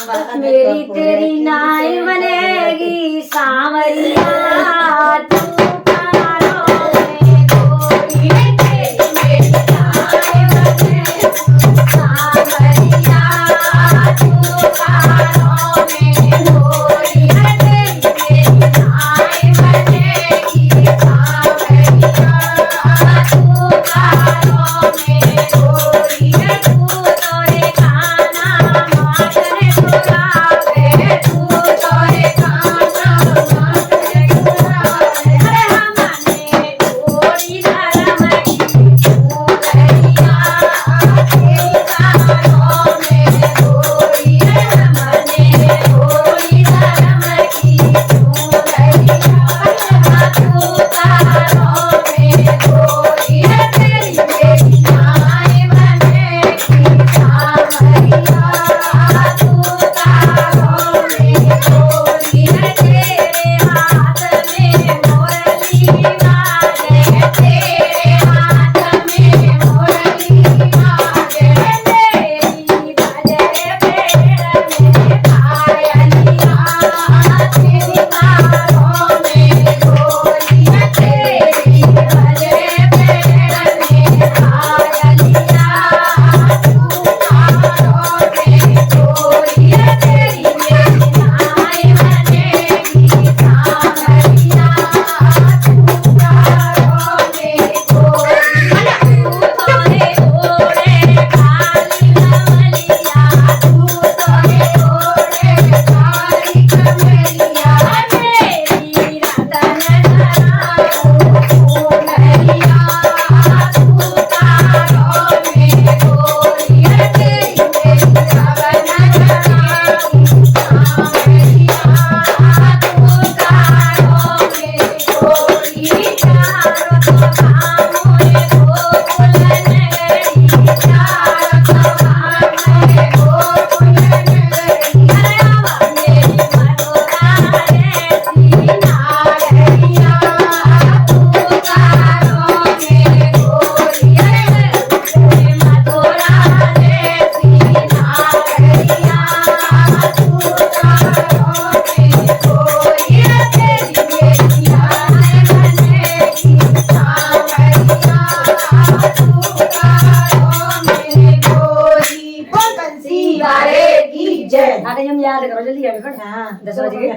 मेरी तेरी नाई बनेगी सांवरिया तू कारों में गोरी तेरी मेरी नाई बनेगी सांवरिया तू कारों में गोरी तेरी मेरी नाई बनेगी सांवरिया तू कारों में गोरी तू तोरे खाना माटने सुलावे तू तोरे खाना माटने सुलावे अरे हमने गोरी धरमई तू गैया तेरी कारों में गोरी हमने गोरी धरमई तू गैया तू कारों में गोरी तेरी मेरी नाई बनेगी सांवरिया तू कारों में गोरी तेरे हाथ में मुरली बाजे तेरे हाथ में मुरली बाजे तेरी बजे पेड़ में पायलिया तेरी कारों में गोरी तेरी बजे पेड़ में पायलिया तू कारों में गोरी तेरी मेरी नाई बनेगी सांवरिया तू कारों में गोरी तू तोरे ओढ़े काली कमलिया तू तोरे ओढ़े काली कमलिया तेरी रतन धराऊं फूलरिया तू कारों में गोरी तेरी मेरी रतन धराऊं सांवरिया तू कारों में गोरी चारों खामों में गोकुल नगरी चारों खामों में गोकुल नगरी अरे आवा मेरी मथुरा जैसी नागरिया तू कारों में गोरी अरे मथुरा जैसी नागरिया तू कारों में गोरी तेरी मेरी नाई बनेगी सांवरिया तू कारों में गोरी बोल बंसी वाले की जय। आगे हम याद करो जल्दी याद करो। हाँ 10 बज गए।